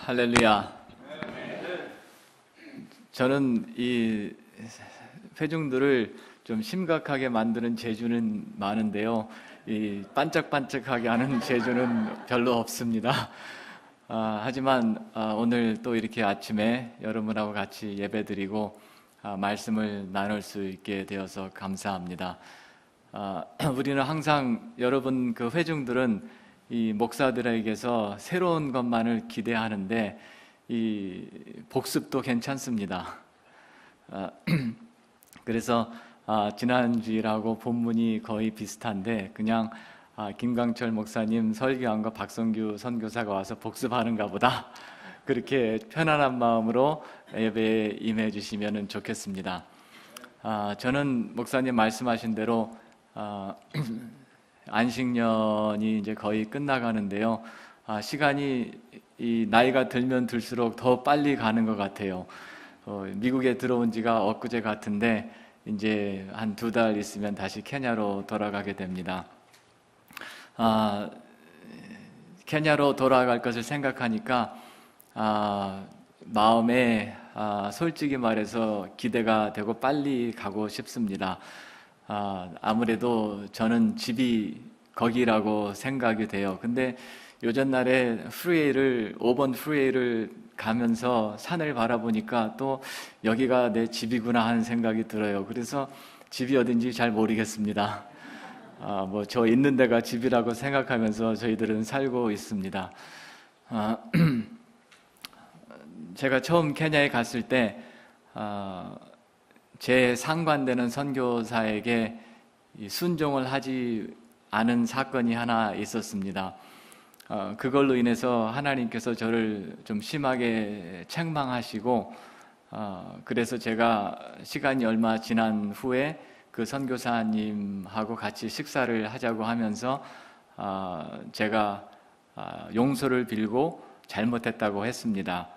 할렐루야. 저는 이 회중들을 좀 심각하게 만드는 재주는 많은데요. 이 반짝반짝하게 하는 재주는 별로 없습니다. 하지만 오늘 또 이렇게 아침에 여러분하고 같이 예배드리고 말씀을 나눌 수 있게 되어서 감사합니다. 우리는 항상 여러분 그 회중들은 이 목사들에게서 새로운 것만을 기대하는데 이 복습도 괜찮습니다. 그래서 지난주일하고 본문이 거의 비슷한데 그냥 김광철 목사님 설교한 거 박성규 선교사가 와서 복습하는가 보다, 그렇게 편안한 마음으로 예배에 임해 주시면 좋겠습니다. 저는 목사님 말씀하신 대로 안식년이 이제 거의 끝나가는데요. 시간이 이 나이가 들면 들수록 더 빨리 가는 것 같아요. 미국에 들어온 지가 엊그제 같은데 이제 한 2달 있으면 다시 케냐로 돌아가게 됩니다. 케냐로 돌아갈 것을 생각하니까 마음에 솔직히 말해서 기대가 되고 빨리 가고 싶습니다. 아무래도 저는 집이 거기라고 생각이 돼요. 근데 요전날에 5번 프리웨이를 가면서 산을 바라보니까 또 여기가 내 집이구나 하는 생각이 들어요. 그래서 집이 어딘지 잘 모르겠습니다. 저 있는 데가 집이라고 생각하면서 저희들은 살고 있습니다. 제가 처음 케냐에 갔을 때 제 상관되는 선교사에게 순종을 하지 않은 사건이 하나 있었습니다. 그걸로 인해서 하나님께서 저를 좀 심하게 책망하시고, 그래서 제가 시간이 얼마 지난 후에 그 선교사님하고 같이 식사를 하자고 하면서 제가 용서를 빌고 잘못했다고 했습니다.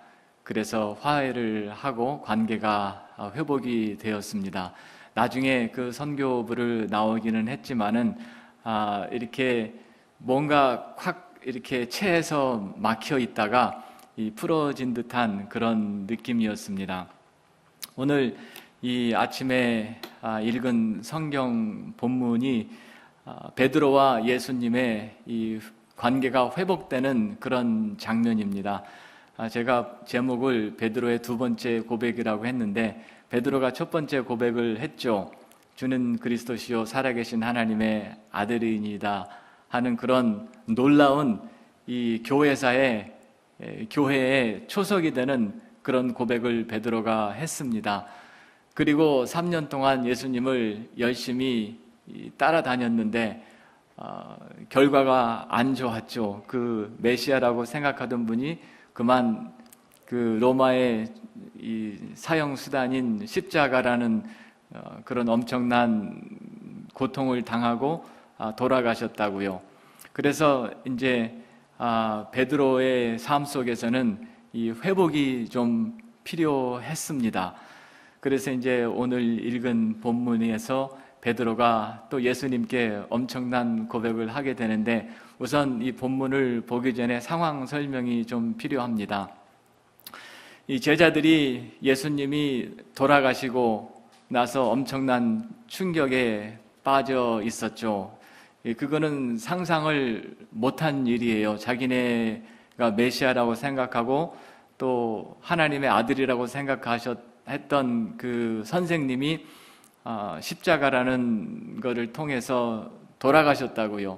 그래서 화해를 하고 관계가 회복이 되었습니다. 나중에 그 선교부를 나오기는 했지만은 이렇게 뭔가 확 이렇게 체에서 막혀 있다가 풀어진 듯한 그런 느낌이었습니다. 오늘 이 아침에 읽은 성경 본문이 베드로와 예수님의 이 관계가 회복되는 그런 장면입니다. 제가 제목을 베드로의 2번째 고백이라고 했는데, 베드로가 첫 번째 고백을 했죠. 주는 그리스도시요 살아계신 하나님의 아들이니다 하는 그런 놀라운 이 교회의 초석이 되는 그런 고백을 베드로가 했습니다. 그리고 3년 동안 예수님을 열심히 따라다녔는데 결과가 안 좋았죠. 그 메시아라고 생각하던 분이 그만 그 로마의 이 사형 수단인 십자가라는 그런 엄청난 고통을 당하고 돌아가셨다고요. 그래서 이제 베드로의 삶 속에서는 이 회복이 좀 필요했습니다. 그래서 이제 오늘 읽은 본문에서 베드로가 또 예수님께 엄청난 고백을 하게 되는데, 우선 이 본문을 보기 전에 상황 설명이 좀 필요합니다. 이 제자들이 예수님이 돌아가시고 나서 엄청난 충격에 빠져 있었죠. 그거는 상상을 못한 일이에요. 자기네가 메시아라고 생각하고 또 하나님의 아들이라고 생각했던 그 선생님이 십자가라는 것을 통해서 돌아가셨다고요.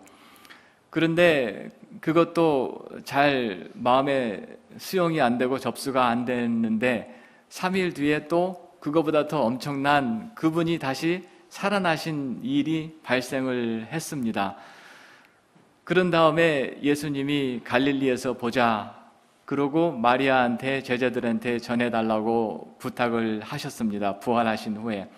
그런데 그것도 잘 마음에 수용이 안 되고 접수가 안 됐는데 3일 뒤에 또 그거보다 더 엄청난 그분이 다시 살아나신 일이 발생을 했습니다. 그런 다음에 예수님이 갈릴리에서 보자 그러고 마리아한테 제자들한테 전해달라고 부탁을 하셨습니다. 부활하신 후에.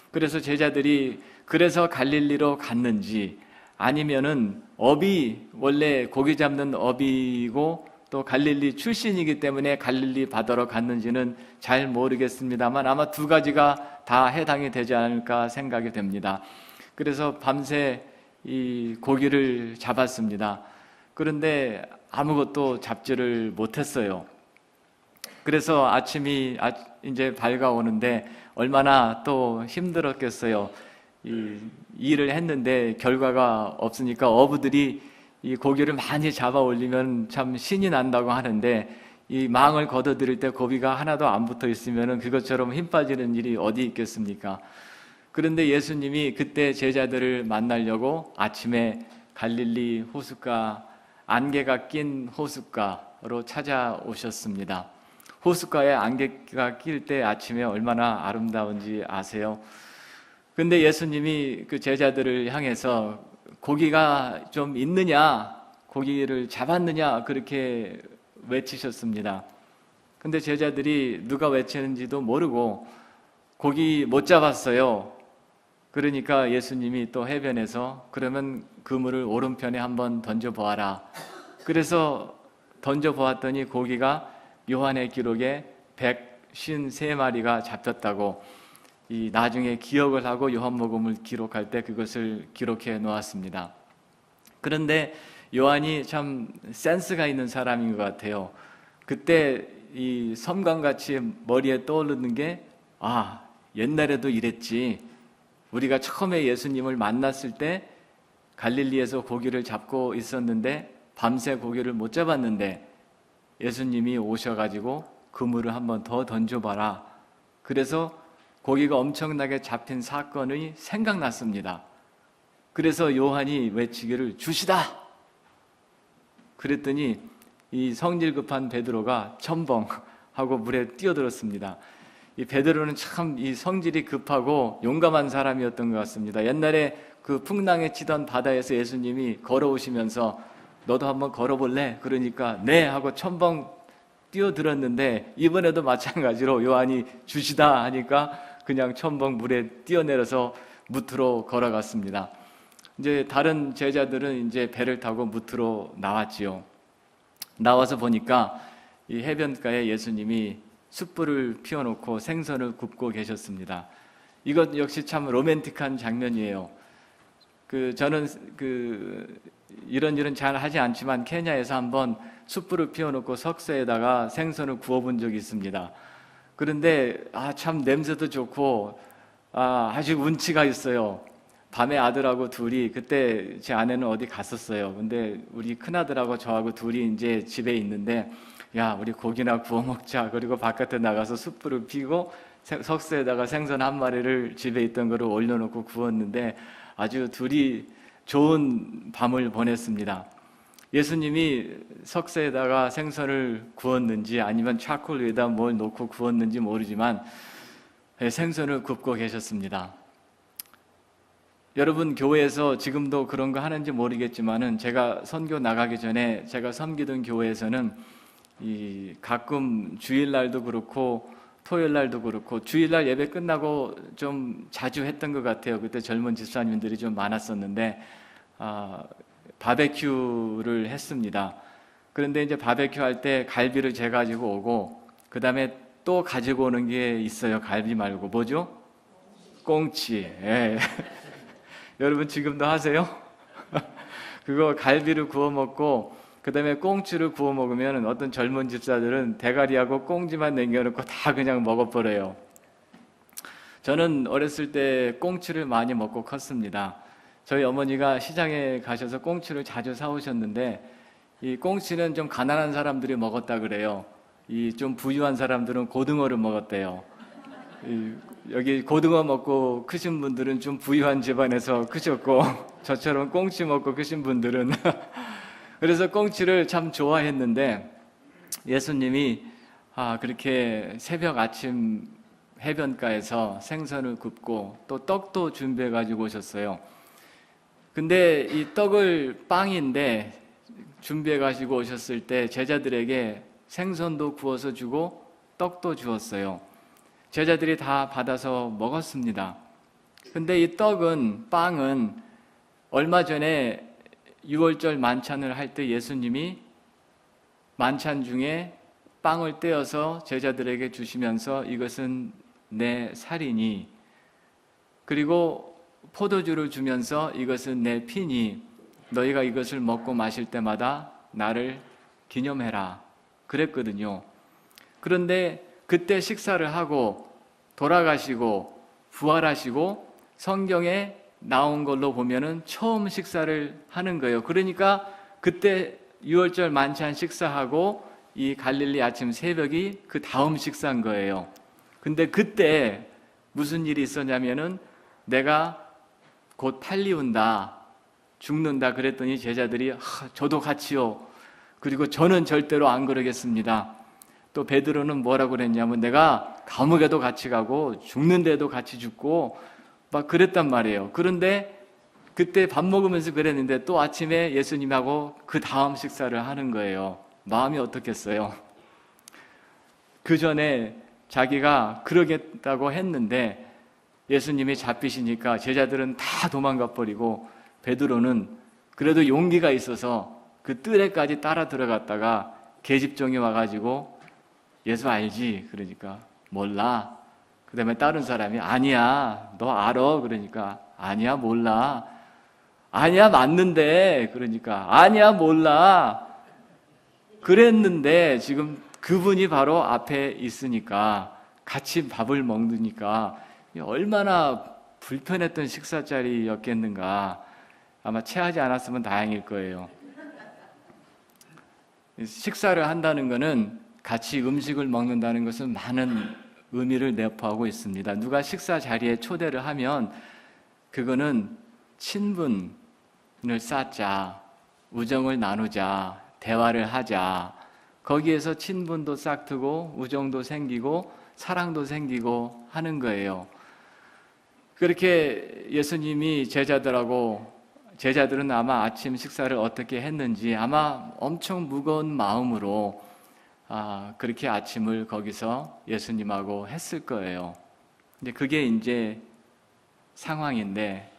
그래서 제자들이 그래서 갈릴리로 갔는지, 아니면은 업이 원래 고기 잡는 업이고 또 갈릴리 출신이기 때문에 갈릴리 바다로 갔는지는 잘 모르겠습니다만 아마 2가지가 다 해당이 되지 않을까 생각이 됩니다. 그래서 밤새 이 고기를 잡았습니다. 그런데 아무것도 잡지를 못했어요. 그래서 아침이 이제 밝아오는데 얼마나 또 힘들었겠어요. 이 일을 했는데 결과가 없으니까 어부들이 이 고기를 많이 잡아 올리면 참 신이 난다고 하는데, 이 망을 걷어들일 때 고기가 하나도 안 붙어 있으면 그것처럼 힘 빠지는 일이 어디 있겠습니까? 그런데 예수님이 그때 제자들을 만나려고 아침에 갈릴리 호숫가, 안개가 낀 호숫가로 찾아오셨습니다. 호숫가에 안개가 낄 때 아침에 얼마나 아름다운지 아세요? 근데 예수님이 그 제자들을 향해서 고기가 좀 있느냐, 고기를 잡았느냐, 그렇게 외치셨습니다. 근데 제자들이 누가 외치는지도 모르고 고기 못 잡았어요. 그러니까 예수님이 또 해변에서 그러면 그물을 오른편에 한번 던져보아라. 그래서 던져보았더니 고기가 요한의 기록에 153마리가 잡혔다고, 이 나중에 기억을 하고 요한복음을 기록할 때 그것을 기록해 놓았습니다. 그런데 요한이 참 센스가 있는 사람인 것 같아요. 그때 이 섬광같이 머리에 떠오르는 게, 옛날에도 이랬지. 우리가 처음에 예수님을 만났을 때 갈릴리에서 고기를 잡고 있었는데 밤새 고기를 못 잡았는데 예수님이 오셔가지고 그물을 한번 더 던져봐라. 그래서 고기가 엄청나게 잡힌 사건이 생각났습니다. 그래서 요한이 외치기를 주시다. 그랬더니 이 성질 급한 베드로가 첨벙하고 물에 뛰어들었습니다. 이 베드로는 참 이 성질이 급하고 용감한 사람이었던 것 같습니다. 옛날에 그 풍랑에 치던 바다에서 예수님이 걸어오시면서 너도 한번 걸어볼래? 그러니까 네 하고 첨벙 뛰어들었는데, 이번에도 마찬가지로 요한이 주시다 하니까 그냥 첨벙 물에 뛰어내려서 무트로 걸어갔습니다. 이제 다른 제자들은 이제 배를 타고 무트로 나왔지요. 나와서 보니까 이 해변가에 예수님이 숯불을 피워놓고 생선을 굽고 계셨습니다. 이것 역시 참 로맨틱한 장면이에요. 저는 이런 일은 잘 하지 않지만 케냐에서 한번 숯불을 피워놓고 석쇠에다가 생선을 구워본 적이 있습니다. 그런데 참 냄새도 좋고 아주 운치가 있어요. 밤에 아들하고 둘이, 그때 제 아내는 어디 갔었어요. 근데 우리 큰아들하고 저하고 둘이 이제 집에 있는데, 야, 우리 고기나 구워 먹자. 그리고 바깥에 나가서 숯불을 피고 석쇠에다가 생선 한 마리를 집에 있던 거를 올려놓고 구웠는데 아주 둘이 좋은 밤을 보냈습니다. 예수님이 석쇠에다가 생선을 구웠는지 아니면 차콜 위에다 뭘 놓고 구웠는지 모르지만 생선을 굽고 계셨습니다. 여러분, 교회에서 지금도 그런 거 하는지 모르겠지만은 제가 선교 나가기 전에 제가 섬기던 교회에서는 가끔 주일날도 그렇고 토요일날도 그렇고 주일날 예배 끝나고 좀 자주 했던 것 같아요. 그때 젊은 집사님들이 좀 많았었는데 바베큐를 했습니다. 그런데 이제 바베큐 할 때 갈비를 재가지고 오고, 그 다음에 또 가지고 오는 게 있어요. 갈비 말고 뭐죠? 꽁치. 예. 여러분 지금도 하세요? 그거 갈비를 구워 먹고 그 다음에 꽁치를 구워 먹으면 어떤 젊은 집사들은 대가리하고 꽁지만 남겨놓고 다 그냥 먹어버려요. 저는 어렸을 때 꽁치를 많이 먹고 컸습니다. 저희 어머니가 시장에 가셔서 꽁치를 자주 사오셨는데, 이 꽁치는 좀 가난한 사람들이 먹었다 그래요. 이 좀 부유한 사람들은 고등어를 먹었대요. 여기 고등어 먹고 크신 분들은 좀 부유한 집안에서 크셨고, 저처럼 꽁치 먹고 크신 분들은 그래서 꽁치를 참 좋아했는데, 예수님이 그렇게 새벽 아침 해변가에서 생선을 굽고 또 떡도 준비해 가지고 오셨어요. 근데 이 떡을 빵인데 준비해 가지고 오셨을 때 제자들에게 생선도 구워서 주고 떡도 주었어요. 제자들이 다 받아서 먹었습니다. 근데 이 빵은 얼마 전에 6월절 만찬을 할 때 예수님이 만찬 중에 빵을 떼어서 제자들에게 주시면서 이것은 내 살이니, 그리고 포도주를 주면서 이것은 내 피니, 너희가 이것을 먹고 마실 때마다 나를 기념해라 그랬거든요. 그런데 그때 식사를 하고 돌아가시고 부활하시고 성경에 나온 걸로 보면은 처음 식사를 하는 거예요. 그러니까 그때 유월절 만찬 식사하고 이 갈릴리 아침 새벽이 그 다음 식사인 거예요. 근데 그때 무슨 일이 있었냐면은 내가 곧 팔리운다, 죽는다 그랬더니 제자들이 저도 같이요. 그리고 저는 절대로 안 그러겠습니다. 또 베드로는 뭐라고 그랬냐면 내가 감옥에도 같이 가고 죽는데도 같이 죽고 막 그랬단 말이에요. 그런데 그때 밥 먹으면서 그랬는데 또 아침에 예수님하고 그 다음 식사를 하는 거예요. 마음이 어떻겠어요? 그 전에 자기가 그러겠다고 했는데 예수님이 잡히시니까 제자들은 다 도망가 버리고 베드로는 그래도 용기가 있어서 그 뜰에까지 따라 들어갔다가 계집종이 와가지고 예수 알지? 그러니까 몰라. 그 다음에 다른 사람이 아니야 너 알아? 그러니까 아니야 몰라. 아니야 맞는데 그러니까 아니야 몰라. 그랬는데 지금 그분이 바로 앞에 있으니까 같이 밥을 먹으니까 얼마나 불편했던 식사 자리였겠는가. 아마 체하지 않았으면 다행일 거예요. 식사를 한다는 것은 같이 음식을 먹는다는 것은 많은 의미를 내포하고 있습니다. 누가 식사 자리에 초대를 하면 그거는 친분을 쌓자, 우정을 나누자, 대화를 하자. 거기에서 친분도 싹트고 우정도 생기고 사랑도 생기고 하는 거예요. 그렇게 예수님이 제자들은 아마 아침 식사를 어떻게 했는지 아마 엄청 무거운 마음으로 그렇게 아침을 거기서 예수님하고 했을 거예요. 근데 그게 이제 상황인데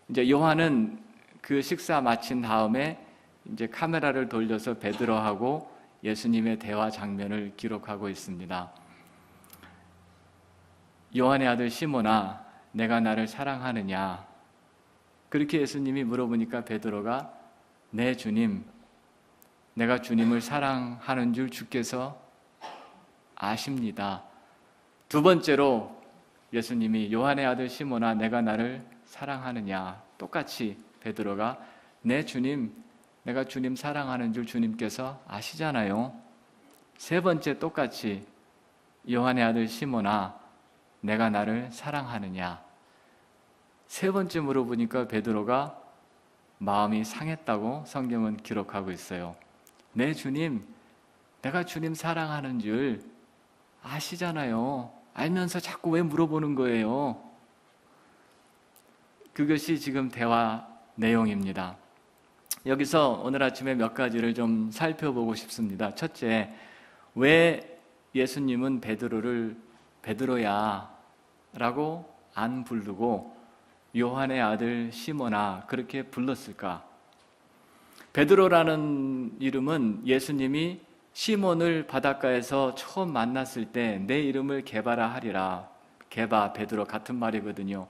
이제 요한은 그 식사 마친 다음에 이제 카메라를 돌려서 베드로하고 예수님의 대화 장면을 기록하고 있습니다. 요한의 아들 시몬아, 내가 나를 사랑하느냐? 그렇게 예수님이 물어보니까 베드로가 네 주님, 내가 주님을 사랑하는 줄 주께서 아십니다. 두 번째로 예수님이 요한의 아들 시몬아, 내가 나를 사랑하느냐? 똑같이 베드로가 네 주님, 내가 주님 사랑하는 줄 주님께서 아시잖아요. 세 번째 똑같이 요한의 아들 시몬아, 내가 나를 사랑하느냐? 세 번째 물어보니까 베드로가 마음이 상했다고 성경은 기록하고 있어요. 네 주님, 내가 주님 사랑하는 줄 아시잖아요. 알면서 자꾸 왜 물어보는 거예요? 그것이 지금 대화 내용입니다. 여기서 오늘 아침에 몇 가지를 좀 살펴보고 싶습니다. 첫째, 왜 예수님은 베드로를 베드로야 라고 안 부르고 요한의 아들 시몬아 그렇게 불렀을까? 베드로라는 이름은 예수님이 시몬을 바닷가에서 처음 만났을 때 내 이름을 게바라 하리라. 게바, 베드로 같은 말이거든요.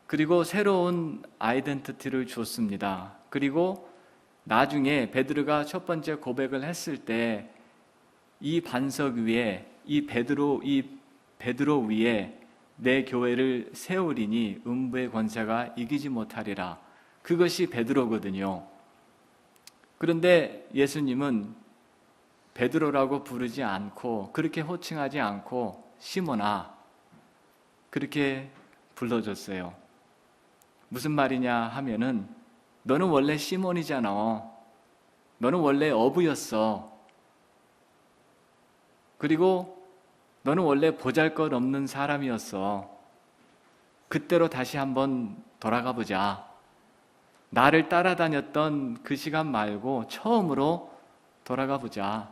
그리고 새로운 아이덴티티를 줬습니다. 그리고 나중에 베드로가 첫 번째 고백을 했을 때 이 반석 위에 이 베드로 위에 내 교회를 세우리니 음부의 권세가 이기지 못하리라. 그것이 베드로거든요. 그런데 예수님은 베드로라고 부르지 않고 그렇게 호칭하지 않고 시몬아 그렇게 불러줬어요. 무슨 말이냐 하면은 너는 원래 시몬이잖아. 너는 원래 어부였어. 그리고 너는 원래 보잘것없는 사람이었어. 그때로 다시 한번 돌아가 보자. 나를 따라다녔던 그 시간 말고 처음으로 돌아가 보자.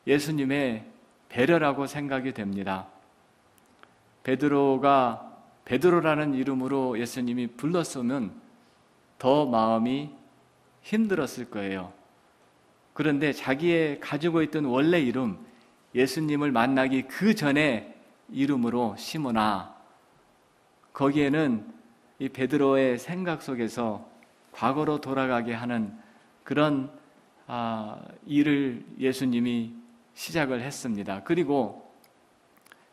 예수님의 배려라고 생각이 됩니다. 베드로가 베드로라는 이름으로 예수님이 불렀으면 더 마음이 힘들었을 거예요. 그런데 자기의 가지고 있던 원래 이름, 예수님을 만나기 그 전에 이름으로 시몬아, 거기에는 이 베드로의 생각 속에서 과거로 돌아가게 하는 그런 일을 예수님이 시작을 했습니다. 그리고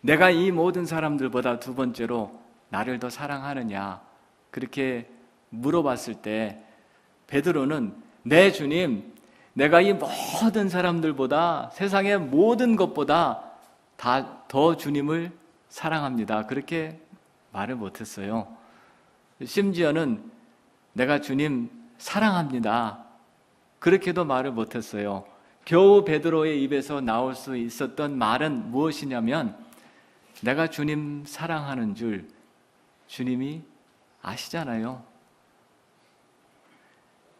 내가 이 모든 사람들보다 두 번째로 나를 더 사랑하느냐 그렇게 물어봤을 때 베드로는 네 주님, 내가 이 모든 사람들보다 세상의 모든 것보다 다 더 주님을 사랑합니다. 그렇게 말을 못했어요. 심지어는 내가 주님 사랑합니다. 그렇게도 말을 못했어요. 겨우 베드로의 입에서 나올 수 있었던 말은 무엇이냐면 내가 주님 사랑하는 줄 주님이 아시잖아요.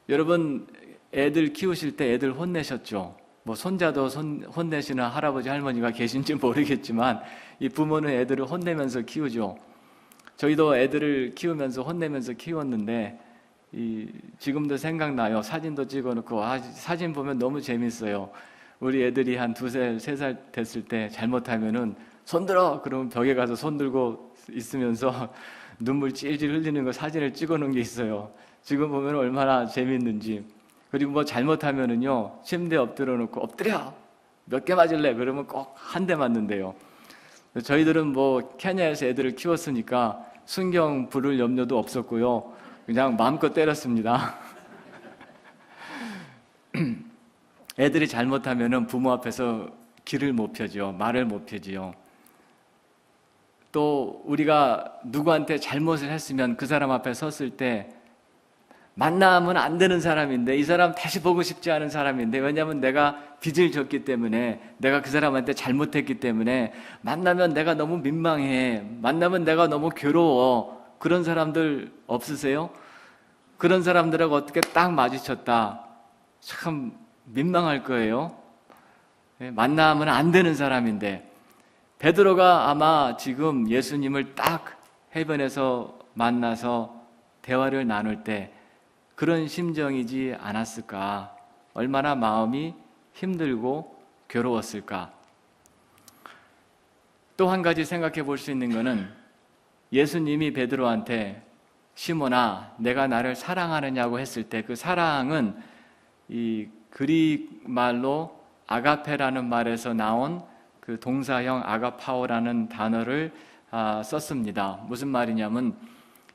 여러분 애들 키우실 때 애들 혼내셨죠? 뭐 손자도 혼내시는 할아버지 할머니가 계신지 모르겠지만 이 부모는 애들을 혼내면서 키우죠. 저희도 애들을 키우면서 혼내면서 키웠는데 지금도 생각나요. 사진도 찍어놓고 사진 보면 너무 재밌어요. 우리 애들이 한 2살, 3살 됐을 때 잘못하면은 손들어! 그러면 벽에 가서 손들고 있으면서 눈물 찔찔 흘리는 거 사진을 찍어놓은 게 있어요. 지금 보면 얼마나 재밌는지. 그리고 뭐 잘못하면은요 침대에 엎드려 놓고 엎드려! 몇 개 맞을래? 그러면 꼭 한 대 맞는데요. 저희들은 뭐 케냐에서 애들을 키웠으니까 순경 부를 염려도 없었고요. 그냥 마음껏 때렸습니다. 애들이 잘못하면은 부모 앞에서 길을 못 펴지요. 말을 못 펴지요. 또 우리가 누구한테 잘못을 했으면 그 사람 앞에 섰을 때 만나면 안 되는 사람인데 이 사람 다시 보고 싶지 않은 사람인데 왜냐하면 내가 빚을 졌기 때문에 내가 그 사람한테 잘못했기 때문에 만나면 내가 너무 민망해. 만나면 내가 너무 괴로워. 그런 사람들 없으세요? 그런 사람들하고 어떻게 딱 마주쳤다. 참 민망할 거예요. 만나면 안 되는 사람인데 베드로가 아마 지금 예수님을 딱 해변에서 만나서 대화를 나눌 때 그런 심정이지 않았을까? 얼마나 마음이 힘들고 괴로웠을까? 또 한 가지 생각해 볼 수 있는 것은 예수님이 베드로한테 시몬아, 내가 나를 사랑하느냐고 했을 때 그 사랑은 이 그릭 말로 아가페라는 말에서 나온 그 동사형 아가파오라는 단어를 썼습니다. 무슨 말이냐면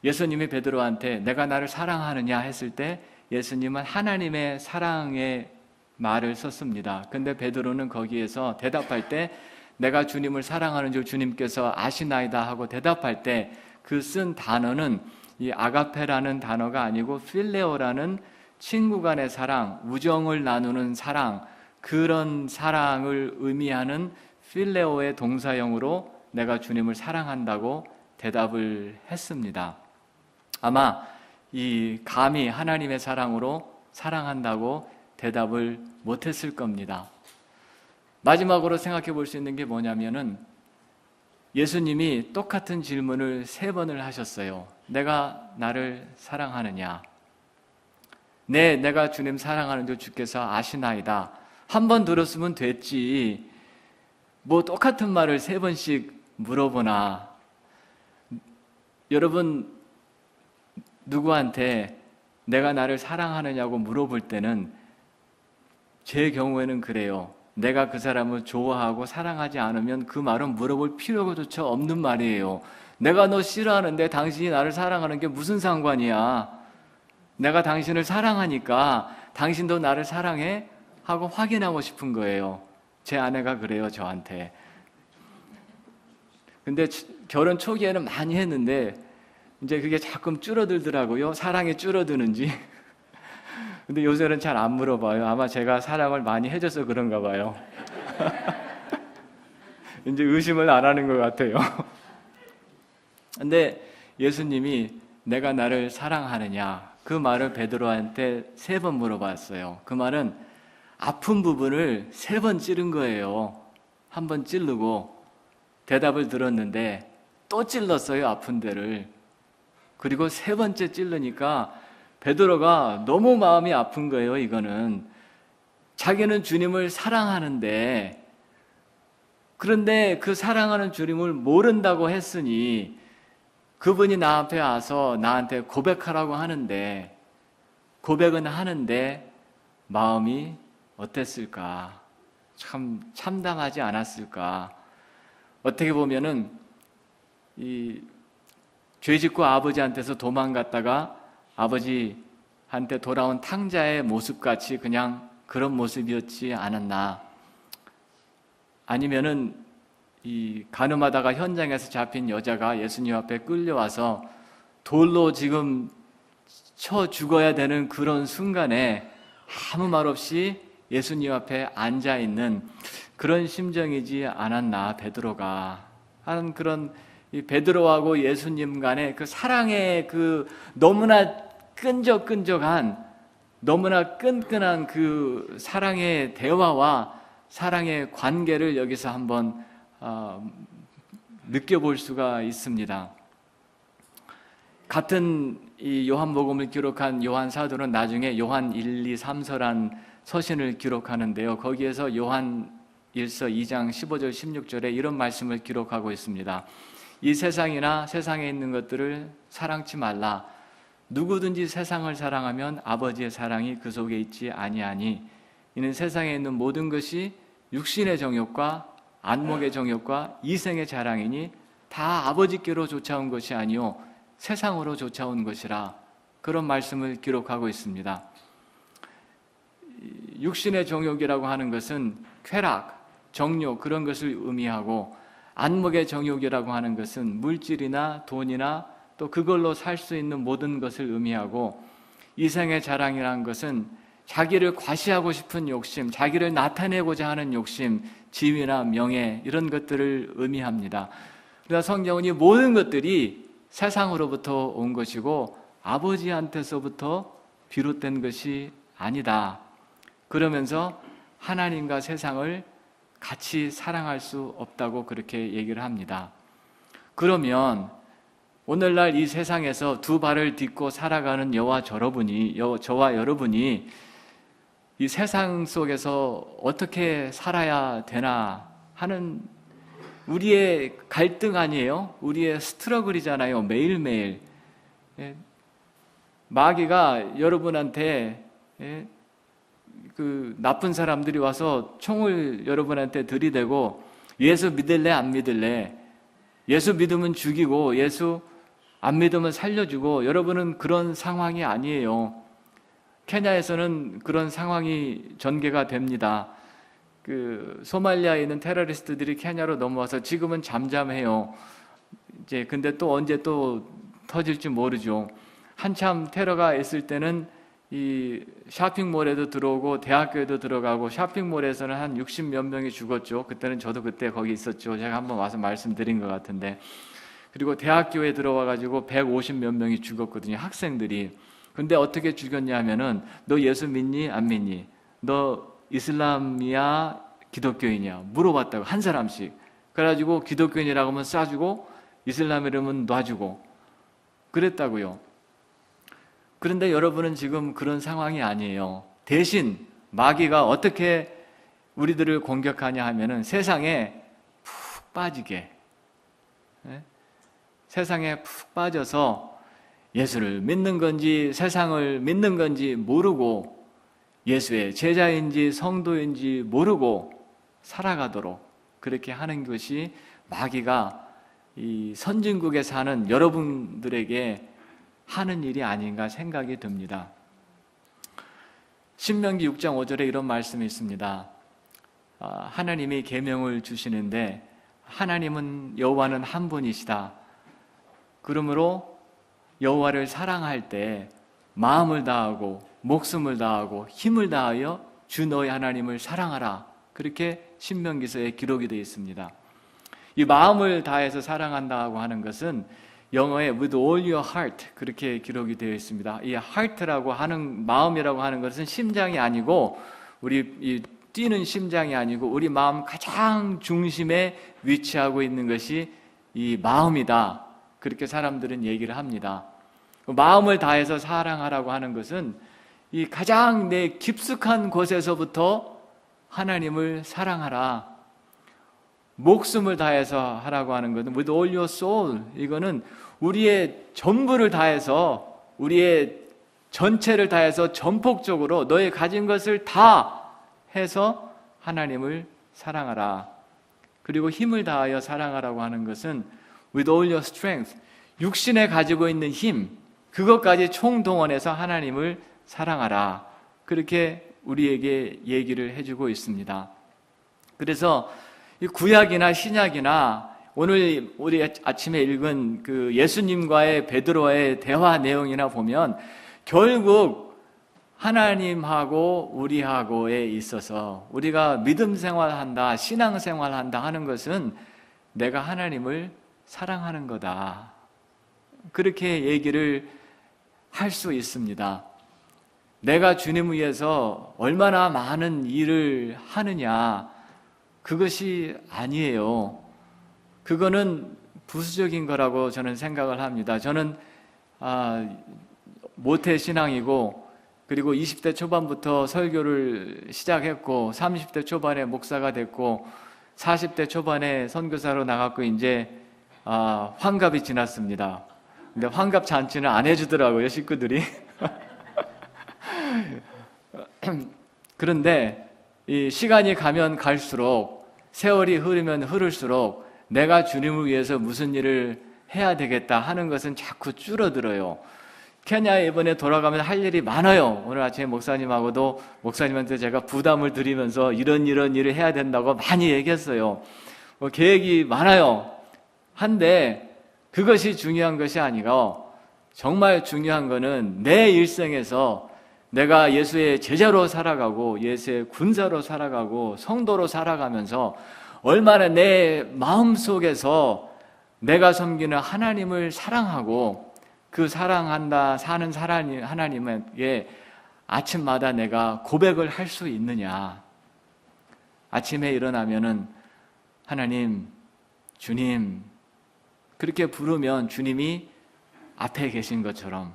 예수님이 베드로한테 내가 나를 사랑하느냐 했을 때 예수님은 하나님의 사랑의 말을 썼습니다. 근데 베드로는 거기에서 대답할 때 내가 주님을 사랑하는 줄 주님께서 아시나이다 하고 대답할 때 그 쓴 단어는 이 아가페라는 단어가 아니고 필레오라는 친구 간의 사랑, 우정을 나누는 사랑, 그런 사랑을 의미하는 필레오의 동사형으로 내가 주님을 사랑한다고 대답을 했습니다. 아마 감히 하나님의 사랑으로 사랑한다고 대답을 못했을 겁니다. 마지막으로 생각해 볼 수 있는 게 뭐냐면은 예수님이 똑같은 질문을 3번을 하셨어요. 내가 나를 사랑하느냐? 네, 내가 주님 사랑하는 줄 주께서 아시나이다. 한 번 들었으면 됐지. 뭐 똑같은 말을 3번씩 물어보나. 여러분, 누구한테 내가 나를 사랑하느냐고 물어볼 때는 제 경우에는 그래요. 내가 그 사람을 좋아하고 사랑하지 않으면 그 말은 물어볼 필요조차 없는 말이에요. 내가 너 싫어하는데 당신이 나를 사랑하는 게 무슨 상관이야? 내가 당신을 사랑하니까 당신도 나를 사랑해? 하고 확인하고 싶은 거예요. 제 아내가 그래요, 저한테. 근데 결혼 초기에는 많이 했는데 이제 그게 자꾸 줄어들더라고요. 사랑이 줄어드는지. 근데 요새는 잘 안 물어봐요. 아마 제가 사랑을 많이 해줘서 그런가 봐요. 이제 의심을 안 하는 것 같아요. 근데 예수님이 내가 나를 사랑하느냐? 그 말을 베드로한테 3번 물어봤어요. 그 말은 아픈 부분을 3번 찌른 거예요. 한 번 찌르고 대답을 들었는데 또 찔렀어요, 아픈 데를. 그리고 3번째 찔르니까 베드로가 너무 마음이 아픈 거예요. 이거는 자기는 주님을 사랑하는데, 그런데 그 사랑하는 주님을 모른다고 했으니 그분이 나 앞에 와서 나한테 고백하라고 하는데, 고백은 하는데 마음이 어땠을까? 참 참담하지 않았을까. 어떻게 보면은 이 죄짓고 아버지한테서 도망갔다가 아버지한테 돌아온 탕자의 모습같이 그냥 그런 모습이었지 않았나. 아니면은 이 가늠하다가 현장에서 잡힌 여자가 예수님 앞에 끌려와서 돌로 지금 쳐 죽어야 되는 그런 순간에 아무 말 없이 예수님 앞에 앉아 있는 그런 심정이지 않았나, 베드로가 하는 그런 이 베드로하고 예수님 간의 그 사랑의 그 너무나 끈적끈적한, 너무나 끈끈한 그 사랑의 대화와 사랑의 관계를 여기서 한번 느껴볼 수가 있습니다. 같은 이 요한복음을 기록한 요한 사도는 나중에 요한 1, 2, 3서란 서신을 기록하는데요. 거기에서 요한 1서 2장 15절 16절에 이런 말씀을 기록하고 있습니다. 이 세상이나 세상에 있는 것들을 사랑치 말라. 누구든지 세상을 사랑하면 아버지의 사랑이 그 속에 있지 아니하니 이는 세상에 있는 모든 것이 육신의 정욕과 안목의 정욕과 이생의 자랑이니 다 아버지께로 쫓아온 것이 아니요 세상으로 쫓아온 것이라. 그런 말씀을 기록하고 있습니다. 육신의 정욕이라고 하는 것은 쾌락, 정욕 그런 것을 의미하고, 안목의 정욕이라고 하는 것은 물질이나 돈이나 또 그걸로 살 수 있는 모든 것을 의미하고, 이생의 자랑이라는 것은 자기를 과시하고 싶은 욕심, 자기를 나타내고자 하는 욕심, 지위나 명예 이런 것들을 의미합니다. 그러나 성경은 이 모든 것들이 세상으로부터 온 것이고 아버지한테서부터 비롯된 것이 아니다. 그러면서 하나님과 세상을 같이 사랑할 수 없다고 그렇게 얘기를 합니다. 그러면 오늘날 이 세상에서 두 발을 딛고 살아가는 저와 여러분이 이 세상 속에서 어떻게 살아야 되나 하는 우리의 갈등 아니에요? 우리의 스트러글이잖아요. 매일매일. 마귀가 여러분한테 그 나쁜 사람들이 와서 총을 여러분한테 들이대고 예수 믿을래 안 믿을래? 예수 믿으면 죽이고 예수 안 믿으면 살려주고, 여러분은 그런 상황이 아니에요. 케냐에서는 그런 상황이 전개가 됩니다. 그 소말리아에 있는 테러리스트들이 케냐로 넘어와서 지금은 잠잠해요. 이제 근데 또 언제 또 터질지 모르죠. 한참 테러가 있을 때는 이 쇼핑몰에도 들어오고 대학교에도 들어가고, 쇼핑몰에서는 한 60몇 명이 죽었죠. 그때는 저도 그때 거기 있었죠. 제가 한번 와서 말씀드린 것 같은데. 그리고 대학교에 들어와가지고 150몇 명이 죽었거든요. 학생들이. 근데 어떻게 죽였냐 하면은 너 예수 믿니? 안 믿니? 너 이슬람이야? 기독교인이야? 물어봤다고, 한 사람씩. 그래가지고 기독교인이라고 하면 쏴주고 이슬람이라면 놔주고 그랬다고요. 그런데 여러분은 지금 그런 상황이 아니에요. 대신 마귀가 어떻게 우리들을 공격하냐 하면은 세상에 푹 빠지게, 세상에 푹 빠져서 예수를 믿는 건지 세상을 믿는 건지 모르고, 예수의 제자인지 성도인지 모르고 살아가도록 그렇게 하는 것이 마귀가 이 선진국에 사는 여러분들에게 하는 일이 아닌가 생각이 듭니다. 신명기 6장 5절에 이런 말씀이 있습니다. 하나님이 계명을 주시는데 하나님은 여호와는 한 분이시다. 그러므로 여호와를 사랑할 때 마음을 다하고 목숨을 다하고 힘을 다하여 주 너의 하나님을 사랑하라. 그렇게 신명기서에 기록이 되어 있습니다. 이 마음을 다해서 사랑한다고 하는 것은 영어에 with all your heart 그렇게 기록이 되어 있습니다. 이 heart라고 하는, 마음이라고 하는 것은 심장이 아니고, 우리 이 뛰는 심장이 아니고 우리 마음 가장 중심에 위치하고 있는 것이 이 마음이다. 그렇게 사람들은 얘기를 합니다. 마음을 다해서 사랑하라고 하는 것은 이 가장 내 깊숙한 곳에서부터 하나님을 사랑하라. 목숨을 다해서 하라고 하는 것은 with all your soul, 이거는 우리의 전부를 다해서, 우리의 전체를 다해서 전폭적으로 너의 가진 것을 다 해서 하나님을 사랑하라. 그리고 힘을 다하여 사랑하라고 하는 것은 with all your strength, 육신에 가지고 있는 힘, 그것까지 총동원해서 하나님을 사랑하라. 그렇게 우리에게 얘기를 해주고 있습니다. 그래서 이 구약이나 신약이나 오늘 우리 아침에 읽은 그 예수님과의 베드로의 대화 내용이나 보면 결국 하나님하고 우리하고에 있어서 우리가 믿음 생활한다, 신앙 생활한다 하는 것은 내가 하나님을 사랑하는 거다. 그렇게 얘기를 할 수 있습니다. 내가 주님 위해서 얼마나 많은 일을 하느냐, 그것이 아니에요. 그거는 부수적인 거라고 저는 생각을 합니다. 저는 모태신앙이고 그리고 20대 초반부터 설교를 시작했고 30대 초반에 목사가 됐고 40대 초반에 선교사로 나갔고 이제 환갑이 지났습니다. 근데 환갑 잔치는 안 해주더라고요, 식구들이. 그런데 이 시간이 가면 갈수록, 세월이 흐르면 흐를수록 내가 주님을 위해서 무슨 일을 해야 되겠다 하는 것은 자꾸 줄어들어요. 케냐에 이번에 돌아가면 할 일이 많아요. 오늘 아침에 목사님하고도 목사님한테 제가 부담을 드리면서 이런 일을 해야 된다고 많이 얘기했어요. 계획이 많아요. 한데 그것이 중요한 것이 아니고 정말 중요한 것은 내 일생에서 내가 예수의 제자로 살아가고 예수의 군사로 살아가고 성도로 살아가면서 얼마나 내 마음속에서 내가 섬기는 하나님을 사랑하고 그 사랑한다 사는 하나님에게 아침마다 내가 고백을 할 수 있느냐. 아침에 일어나면은 하나님, 주님 그렇게 부르면 주님이 앞에 계신 것처럼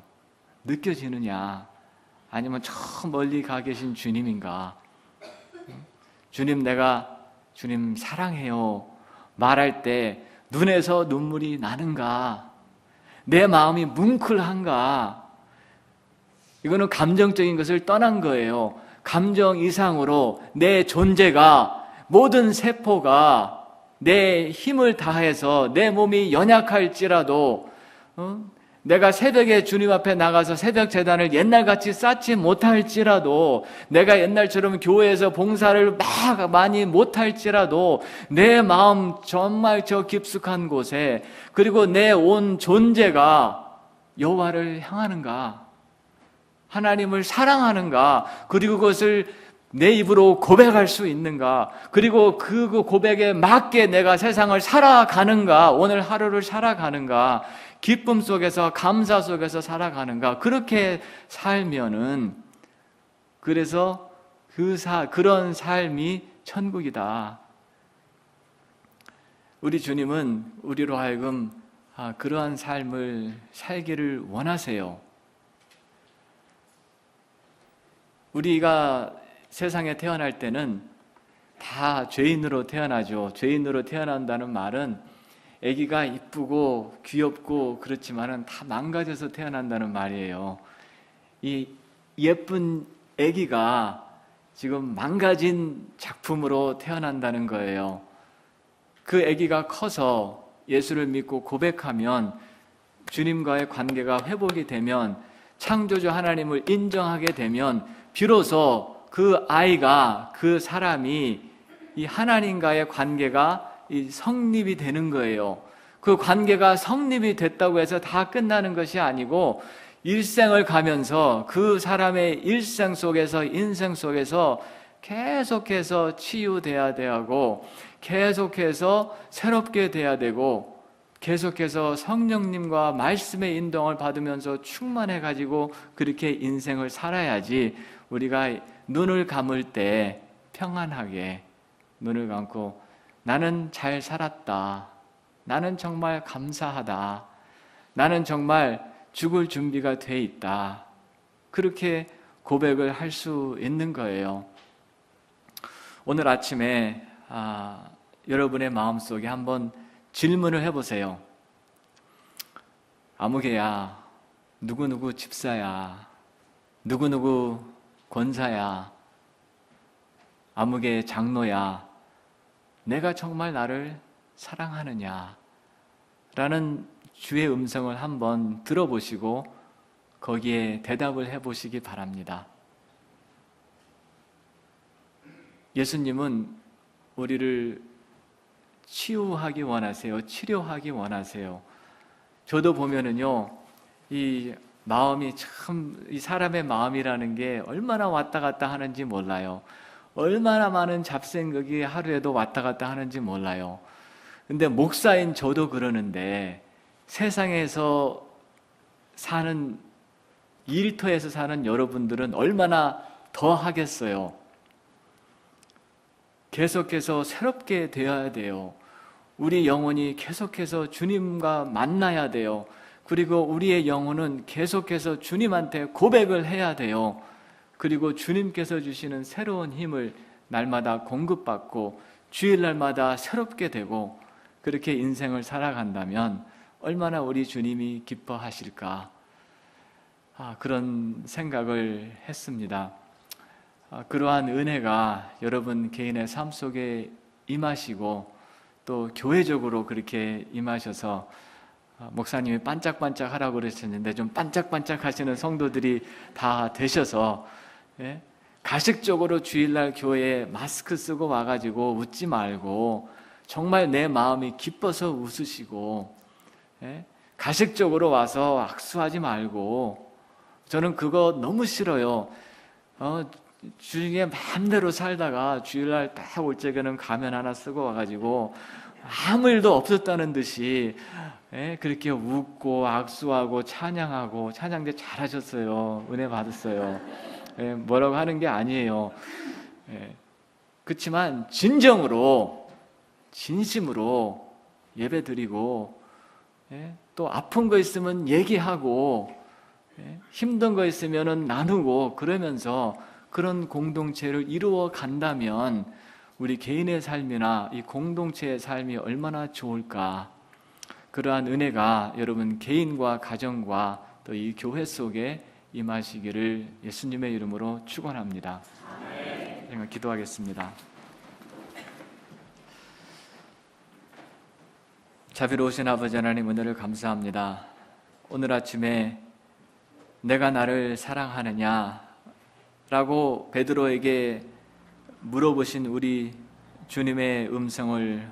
느껴지느냐, 아니면 저 멀리 가 계신 주님인가. 주님, 내가 주님 사랑해요 말할 때 눈에서 눈물이 나는가, 내 마음이 뭉클한가. 이거는 감정적인 것을 떠난 거예요. 감정 이상으로 내 존재가, 모든 세포가 내 힘을 다해서 내 몸이 연약할지라도 내가 새벽에 주님 앞에 나가서 새벽 제단을 옛날같이 쌓지 못할지라도, 내가 옛날처럼 교회에서 봉사를 막 많이 못할지라도 내 마음 정말 저 깊숙한 곳에, 그리고 내 온 존재가 여호와를 향하는가, 하나님을 사랑하는가, 그리고 그것을 내 입으로 고백할 수 있는가, 그리고 그 고백에 맞게 내가 세상을 살아가는가, 오늘 하루를 살아가는가, 기쁨 속에서 감사 속에서 살아가는가. 그렇게 살면은, 그래서 그런 삶이 천국이다. 우리 주님은 우리로 하여금 그러한 삶을 살기를 원하세요. 우리가 세상에 태어날 때는 다 죄인으로 태어나죠. 죄인으로 태어난다는 말은 아기가 이쁘고 귀엽고 그렇지만은 다 망가져서 태어난다는 말이에요. 이 예쁜 아기가 지금 망가진 작품으로 태어난다는 거예요. 그 아기가 커서 예수를 믿고 고백하면, 주님과의 관계가 회복이 되면, 창조주 하나님을 인정하게 되면 비로소 그 아이가, 그 사람이 이 하나님과의 관계가 성립이 되는 거예요. 그 관계가 성립이 됐다고 해서 다 끝나는 것이 아니고, 일생을 가면서 그 사람의 일생 속에서, 인생 속에서 계속해서 치유돼야 되고, 계속해서 새롭게 돼야 되고, 계속해서 성령님과 말씀의 인도를 받으면서 충만해가지고 그렇게 인생을 살아야지, 우리가 눈을 감을 때 평안하게 눈을 감고 나는 잘 살았다, 나는 정말 감사하다, 나는 정말 죽을 준비가 돼 있다, 그렇게 고백을 할 수 있는 거예요. 오늘 아침에 여러분의 마음속에 한번 질문을 해보세요. 아무개야, 누구누구 집사야, 누구누구 권사야, 아무개 장로야, 내가 정말 나를 사랑하느냐? 라는 주의 음성을 한번 들어보시고 거기에 대답을 해보시기 바랍니다. 예수님은 우리를 치유하기 원하세요? 치료하기 원하세요? 저도 보면은요, 이 마음이 참, 이 사람의 마음이라는 게 얼마나 왔다 갔다 하는지 몰라요. 얼마나 많은 잡생각이 하루에도 왔다 갔다 하는지 몰라요. 근데 목사인 저도 그러는데 세상에서 사는, 일터에서 사는 여러분들은 얼마나 더 하겠어요? 계속해서 새롭게 되어야 돼요. 우리 영혼이 계속해서 주님과 만나야 돼요. 그리고 우리의 영혼은 계속해서 주님한테 고백을 해야 돼요. 그리고 주님께서 주시는 새로운 힘을 날마다 공급받고 주일날마다 새롭게 되고 그렇게 인생을 살아간다면 얼마나 우리 주님이 기뻐하실까? 그런 생각을 했습니다. 그러한 은혜가 여러분 개인의 삶 속에 임하시고 또 교회적으로 그렇게 임하셔서 목사님이 반짝반짝 하라고 그러셨는데 좀 반짝반짝 하시는 성도들이 다 되셔서 가식적으로 주일날 교회에 마스크 쓰고 와가지고 웃지 말고 정말 내 마음이 기뻐서 웃으시고 가식적으로 와서 악수하지 말고 저는 그거 너무 싫어요. 주중에 마음대로 살다가 주일날 딱 올 적에는 가면 하나 쓰고 와가지고 아무 일도 없었다는 듯이 그렇게 웃고 악수하고 찬양하고 찬양대 잘하셨어요. 은혜 받았어요. 뭐라고 하는 게 아니에요. 그렇지만 진정으로 진심으로 예배드리고 또 아픈 거 있으면 얘기하고 힘든 거 있으면 나누고 그러면서 그런 공동체를 이루어 간다면 우리 개인의 삶이나 이 공동체의 삶이 얼마나 좋을까. 그러한 은혜가 여러분 개인과 가정과 또 이 교회 속에 임하시기를 예수님의 이름으로 축원합니다. 제가 기도하겠습니다. 자비로우신 아버지 하나님, 은혜를 감사합니다. 오늘 아침에 내가 나를 사랑하느냐 라고 베드로에게 물어보신 우리 주님의 음성을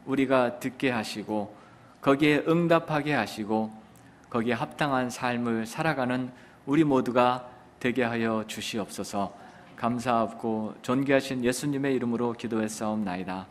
우리가 듣게 하시고 거기에 응답하게 하시고 거기에 합당한 삶을 살아가는 우리 모두가 되게 하여 주시옵소서. 감사하고 존귀하신 예수님의 이름으로 기도했사옵나이다.